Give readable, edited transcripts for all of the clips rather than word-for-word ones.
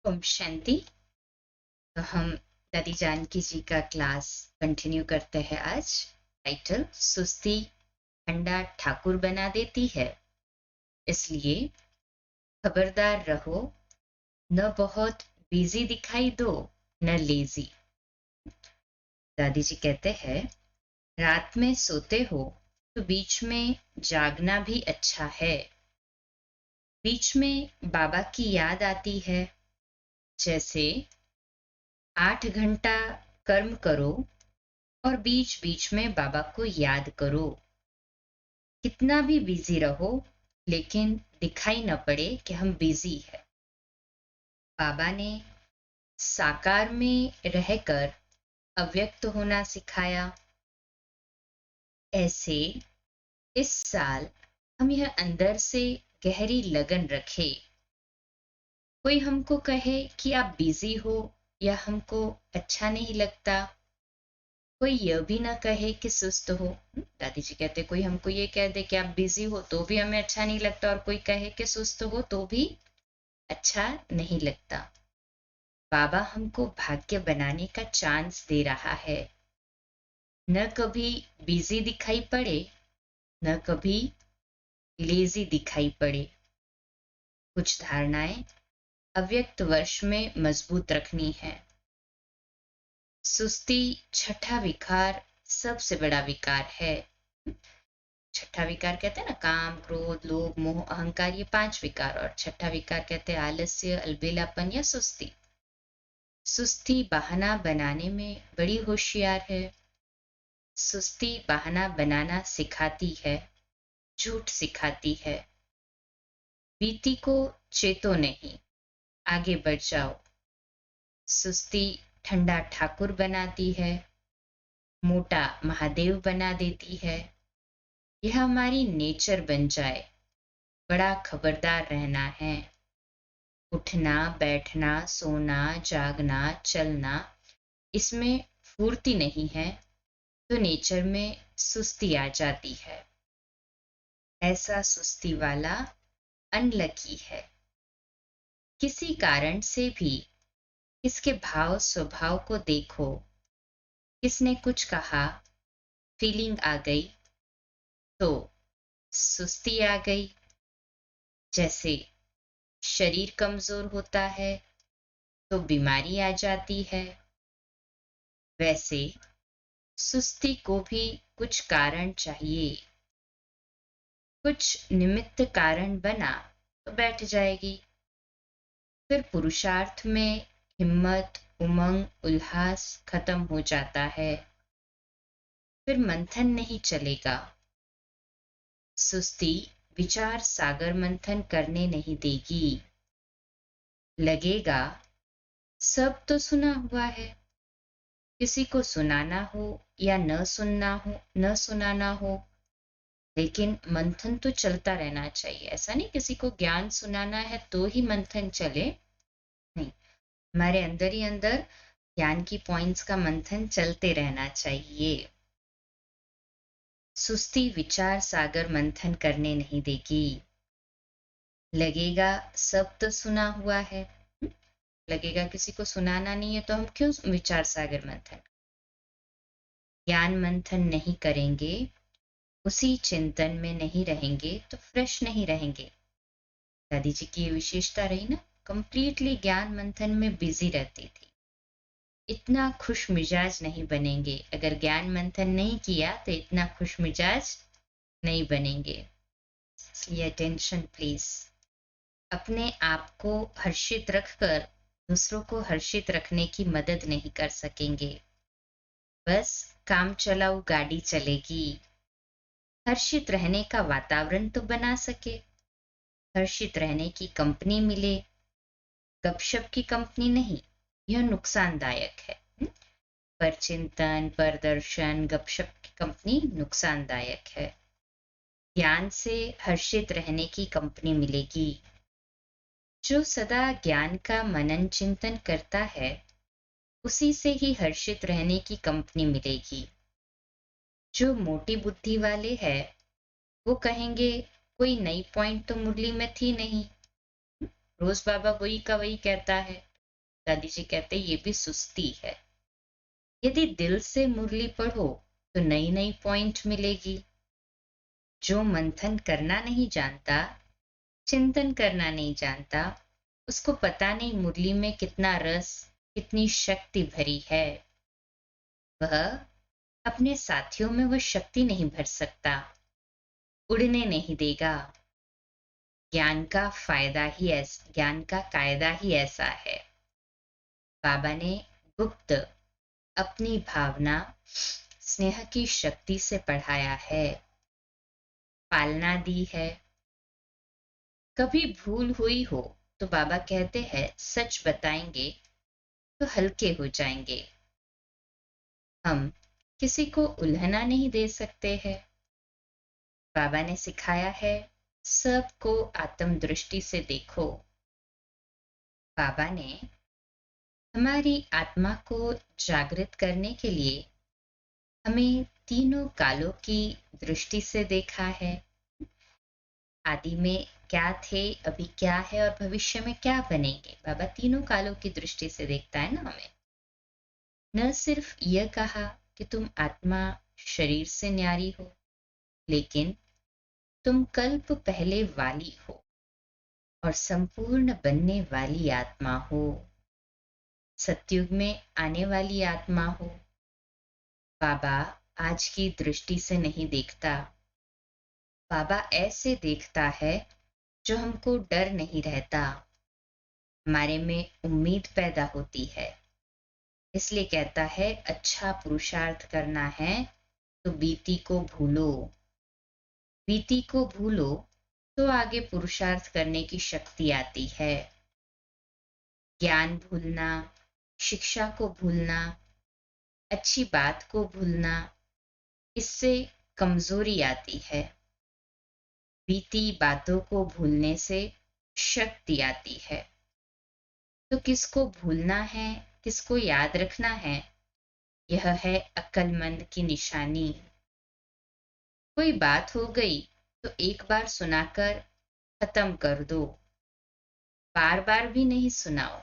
ओम शांति। तो हम दादी जानकी जी का क्लास कंटिन्यू करते हैं। आज टाइटल सुस्ती ठंडा ठाकुर बना देती है, इसलिए खबरदार रहो, न बहुत बिजी दिखाई दो, न लेजी। दादी जी कहते हैं, रात में सोते हो तो बीच में जागना भी अच्छा है। बीच में बाबा की याद आती है, जैसे 8 घंटा कर्म करो और बीच बीच में बाबा को याद करो। कितना भी बिजी रहो, लेकिन दिखाई न पड़े कि हम बिजी है। बाबा ने साकार में रहकर अव्यक्त होना सिखाया। ऐसे इस साल हम यह अंदर से गहरी लगन रखें। कोई हमको कहे कि आप बिजी हो या हमको अच्छा नहीं लगता, कोई यह भी ना कहे कि सुस्त हो। दादी जी कहते कोई हमको ये कह दे कि आप बिजी हो तो भी हमें अच्छा नहीं लगता, और कोई कहे कि सुस्त हो तो भी अच्छा नहीं लगता। बाबा हमको भाग्य बनाने का चांस दे रहा है। न कभी बिजी दिखाई पड़े, न कभी लेजी दिखाई पड़े। कुछ धारणाएं अव्यक्त वर्ष में मजबूत रखनी है। सुस्ती छठा विकार सबसे बड़ा विकार है। छठा विकार कहते हैं ना, काम क्रोध लोभ मोह अहंकार, ये 5 विकार। और छठा विकार कहते हैं आलस्य अलबेलापन या सुस्ती। सुस्ती बहाना बनाने में बड़ी होशियार है। सुस्ती बहाना बनाना सिखाती है, झूठ सिखाती है। बीती को चेतो नहीं, आगे बढ़ जाओ। सुस्ती ठंडा ठाकुर बनाती है, मोटा महादेव बना देती है। यह हमारी नेचर बन जाए, बड़ा खबरदार रहना है। उठना बैठना सोना जागना चलना, इसमें फुर्ती नहीं है तो नेचर में सुस्ती आ जाती है। ऐसा सुस्ती वाला अनलकी है। किसी कारण से भी इसके भाव स्वभाव को देखो। किसने कुछ कहा, फीलिंग आ गई तो सुस्ती आ गई। जैसे शरीर कमजोर होता है तो बीमारी आ जाती है, वैसे सुस्ती को भी कुछ कारण चाहिए। कुछ निमित्त कारण बना तो बैठ जाएगी। फिर पुरुषार्थ में हिम्मत उमंग उल्लास खत्म हो जाता है। फिर मंथन नहीं चलेगा। सुस्ती विचार सागर मंथन करने नहीं देगी। लगेगा सब तो सुना हुआ है, किसी को सुनाना हो या न सुनना हो न सुनाना हो, लेकिन मंथन तो चलता रहना चाहिए। ऐसा नहीं किसी को ज्ञान सुनाना है तो ही मंथन चले, नहीं, हमारे अंदर ही अंदर ज्ञान की पॉइंट्स का मंथन चलते रहना चाहिए। सुस्ती विचार सागर मंथन करने नहीं देगी। लगेगा सब तो सुना हुआ है, लगेगा किसी को सुनाना नहीं है तो हम क्यों विचार सागर मंथन। ज्ञान मंथन नहीं करेंगे, उसी चिंतन में नहीं रहेंगे तो फ्रेश नहीं रहेंगे। दादी जी की ये विशेषता रही ना, कंप्लीटली ज्ञान मंथन में बिजी रहती थी। इतना खुश मिजाज नहीं बनेंगे। अगर ज्ञान मंथन नहीं किया तो इतना खुश मिजाज नहीं बनेंगे। इसलिए अटेंशन प्लीज। अपने आप को हर्षित रखकर दूसरों को हर्षित रखने की मदद नहीं कर सकेंगे। बस काम चलाऊ गाड़ी चलेगी। हर्षित रहने का वातावरण तो बना सके, हर्षित रहने की कंपनी मिले। गपशप की कंपनी नहीं, यह नुकसानदायक है। पर चिंतन पर दर्शन गपशप की कंपनी नुकसानदायक है। ज्ञान से हर्षित रहने की कंपनी मिलेगी। जो सदा ज्ञान का मनन चिंतन करता है, उसी से ही हर्षित रहने की कंपनी मिलेगी। जो मोटी बुद्धि वाले हैं, वो कहेंगे कोई नई पॉइंट तो मुरली में थी नहीं, रोज बाबा वही का वही कहता है, दादी जी कहते ये भी सुस्ती है। यदि दिल से मुरली पढ़ो तो नई नई पॉइंट मिलेगी। जो मंथन करना नहीं जानता, चिंतन करना नहीं जानता, उसको पता नहीं मुरली में कितना रस, कितनी शक्ति भरी है। वह अपने साथियों में वह शक्ति नहीं भर सकता, उड़ने नहीं देगा। ज्ञान का कायदा ही ऐसा है। बाबा ने गुप्त अपनी भावना स्नेह की शक्ति से पढ़ाया है, पालना दी है। कभी भूल हुई हो तो बाबा कहते हैं सच बताएंगे तो हल्के हो जाएंगे। हम किसी को उल्हना नहीं दे सकते हैं। बाबा ने सिखाया है सबको आत्म दृष्टि से देखो। बाबा ने हमारी आत्मा को जागृत करने के लिए हमें तीनों कालों की दृष्टि से देखा है। आदि में क्या थे, अभी क्या है और भविष्य में क्या बनेंगे। बाबा तीनों कालों की दृष्टि से देखता है ना हमें। न सिर्फ यह कहा कि तुम आत्मा शरीर से न्यारी हो, लेकिन तुम कल्प पहले वाली हो और संपूर्ण बनने वाली आत्मा हो, सतयुग में आने वाली आत्मा हो। बाबा आज की दृष्टि से नहीं देखता। बाबा ऐसे देखता है जो हमको डर नहीं रहता, हमारे में उम्मीद पैदा होती है। इसलिए कहता है अच्छा पुरुषार्थ करना है तो बीती को भूलो। बीती को भूलो तो आगे पुरुषार्थ करने की शक्ति आती है। ज्ञान भूलना, शिक्षा को भूलना, अच्छी बात को भूलना, इससे कमजोरी आती है। बीती बातों को भूलने से शक्ति आती है। तो किसको भूलना है, किसको याद रखना है, यह है अक्लमंद की निशानी। कोई बात हो गई तो एक बार सुनाकर खत्म कर दो, बार बार भी नहीं सुनाओ।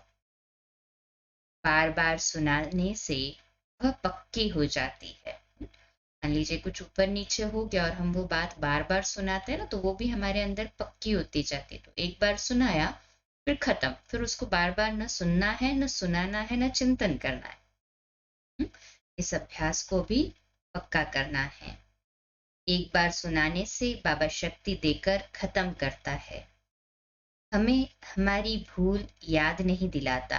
बार बार सुनाने से वह पक्की हो जाती है। मान लीजिए कुछ ऊपर नीचे हो गया और हम वो बात बार बार सुनाते हैं ना, तो वो भी हमारे अंदर पक्की होती जाती है। तो एक बार सुनाया फिर खत्म, फिर उसको बार बार न सुनना है, न सुनाना है, न चिंतन करना है। इस अभ्यास को भी पक्का करना है। एक बार सुनाने से बाबा शक्ति देकर खत्म करता है। हमें हमारी भूल याद नहीं दिलाता।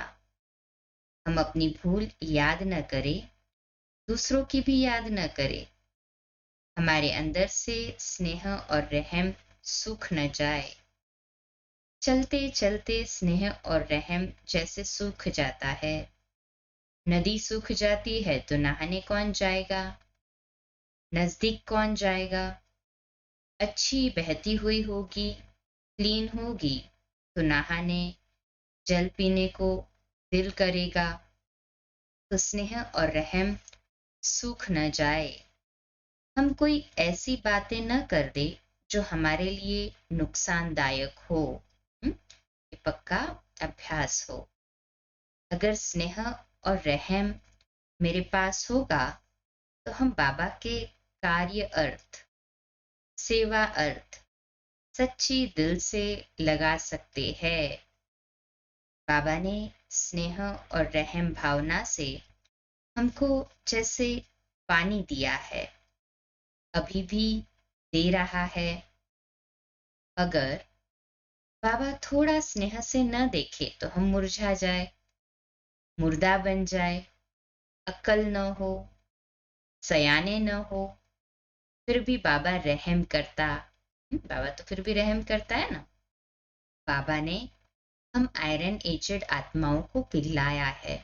हम अपनी भूल याद न करें, दूसरों की भी याद न करें। हमारे अंदर से स्नेह और रहम सूख न जाए। चलते चलते स्नेह और रहम जैसे सूख जाता है। नदी सूख जाती है तो नहाने कौन जाएगा, नजदीक कौन जाएगा। अच्छी बहती हुई होगी, क्लीन होगी तो नहाने, जल पीने को दिल करेगा। तो स्नेह और रहम सूख न जाए। हम कोई ऐसी बातें न कर दे जो हमारे लिए नुकसानदायक हो। ये पक्का अभ्यास हो। अगर स्नेह और रहम मेरे पास होगा तो हम बाबा के कार्य अर्थ, सेवा अर्थ सच्ची दिल से लगा सकते हैं। बाबा ने स्नेह और रहम भावना से हमको जैसे पानी दिया है, अभी भी दे रहा है। अगर बाबा थोड़ा स्नेह से न देखे तो हम मुरझा जाए, मुर्दा बन जाए, अक्ल न हो, सयाने न हो। फिर भी बाबा रहम करता। बाबा तो फिर भी रहम करता है ना। बाबा ने हम आयरन एजेड आत्माओं को पिघलाया है।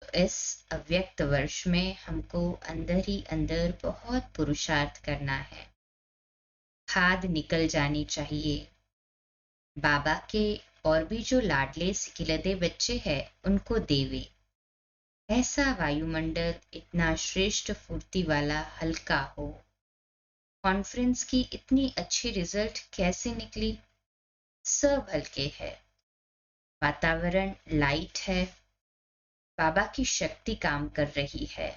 तो इस अव्यक्त वर्ष में हमको अंदर ही अंदर बहुत पुरुषार्थ करना है। खाद निकल जानी चाहिए। बाबा के और भी जो लाडले सिकिलदे बच्चे हैं उनको देवे। ऐसा वायुमंडल इतना श्रेष्ठ फूर्ति वाला हल्का हो। कॉन्फ्रेंस की इतनी अच्छी रिजल्ट कैसे निकली, सब हल्के है। वातावरण लाइट है। बाबा की शक्ति काम कर रही है।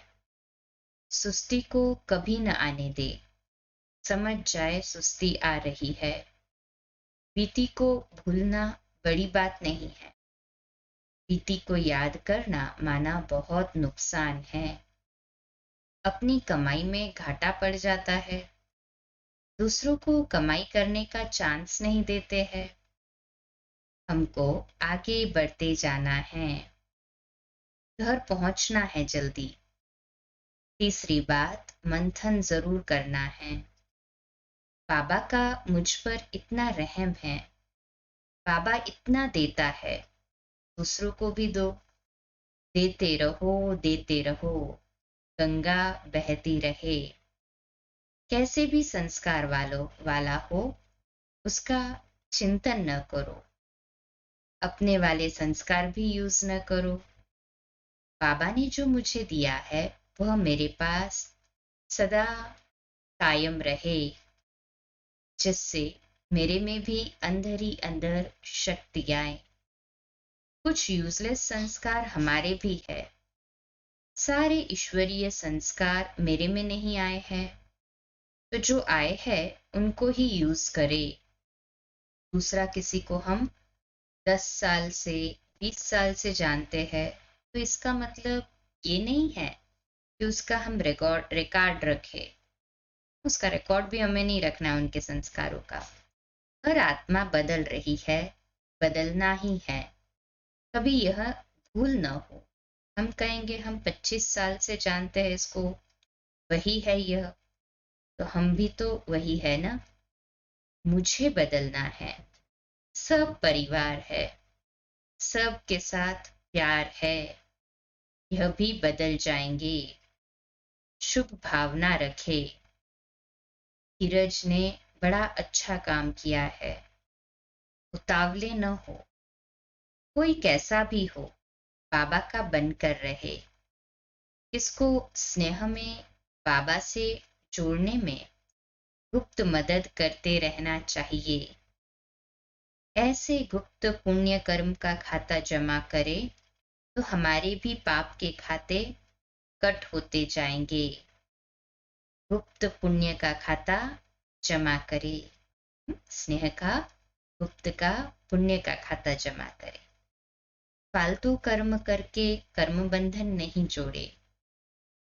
सुस्ती को कभी न आने दे। समझ जाए सुस्ती आ रही है। बीती को भूलना बड़ी बात नहीं है। बीती को याद करना माना बहुत नुकसान है। अपनी कमाई में घाटा पड़ जाता है। दूसरों को कमाई करने का चांस नहीं देते हैं। हमको आगे बढ़ते जाना है। घर पहुंचना है जल्दी। तीसरी बात, मंथन जरूर करना है। बाबा का मुझ पर इतना रहम है। बाबा इतना देता है, दूसरों को भी दो। देते रहो, देते रहो, गंगा बहती रहे। कैसे भी संस्कार वाला हो, उसका चिंतन न करो। अपने वाले संस्कार भी यूज न करो। बाबा ने जो मुझे दिया है वह मेरे पास सदा कायम रहे, जिससे मेरे में भी अंदर ही अंदर शक्ति आए। कुछ यूजलेस संस्कार हमारे भी है। सारे ईश्वरीय संस्कार मेरे में नहीं आए हैं, तो जो आए हैं उनको ही यूज करे। दूसरा किसी को हम 10 साल से 20 साल से जानते हैं, तो इसका मतलब ये नहीं है कि उसका हम रिकॉर्ड रखें। उसका रिकॉर्ड भी हमें नहीं रखना है उनके संस्कारों का। हर आत्मा बदल रही है, बदलना ही है। कभी यह भूल न हो। हम कहेंगे हम 25 साल से जानते हैं इसको, वही है यह, तो हम भी तो वही है ना। मुझे बदलना है। सब परिवार है, सब के साथ प्यार है। यह भी बदल जाएंगे। शुभ भावना रखे। धीरज ने बड़ा अच्छा काम किया है। उतावले न हो। कोई कैसा भी हो, बाबा का बनकर रहे। किसको स्नेह में बाबा से जोड़ने में गुप्त मदद करते रहना चाहिए। ऐसे गुप्त पुण्य कर्म का खाता जमा करे तो हमारे भी पाप के खाते कट होते जाएंगे। गुप्त पुण्य का खाता जमा करे। स्नेह का, गुप्त का, पुण्य का खाता जमा करे। फालतू कर्म करके कर्म बंधन नहीं जोड़े,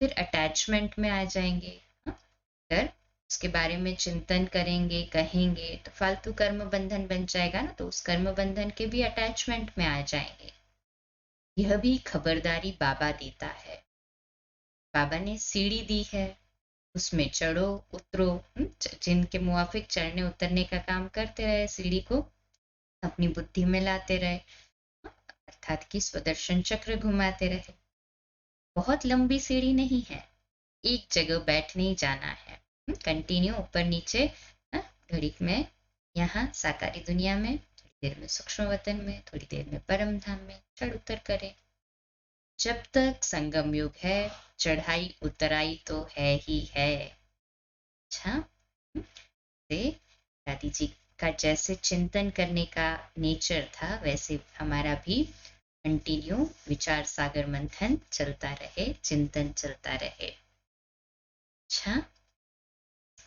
फिर अटैचमेंट में आ जाएंगे। अगर उसके बारे में चिंतन करेंगे, कहेंगे, तो फालतू कर्म बंधन बन जाएगा ना, तो उस कर्म बंधन के भी अटैचमेंट में आ जाएंगे। यह भी खबरदारी बाबा देता है। बाबा ने सीढ़ी दी है, उसमें चढ़ो उतरो। जिनके मुआफिक चढ़ने उतरने का काम करते रहे, सीढ़ी को अपनी बुद्धि में लाते रहे, अर्थात कि स्वदर्शन चक्र घुमाते रहे। बहुत लंबी सीढ़ी नहीं है, एक जगह बैठ नहीं जाना है। कंटिन्यू ऊपर नीचे, घड़ी में यहाँ साकारी दुनिया में, थोड़ी देर में सूक्ष्म वतन में, थोड़ी देर में परम धाम में चढ़ उतर करे। जब तक संगम युग है, चढ़ाई उतराई तो है ही है। अच्छा, दादी जी का जैसे चिंतन करने का नेचर था, वैसे हमारा भी कंटिन्यू विचार सागर मंथन चलता रहे, चिंतन चलता रहे। अच्छा,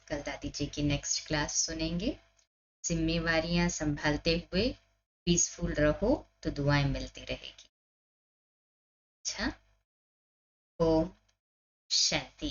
कल दादी जी की नेक्स्ट क्लास सुनेंगे। जिम्मेवारियां संभालते हुए पीसफुल रहो तो दुआएं मिलती रहेगी। अच्छा, ओम शांति।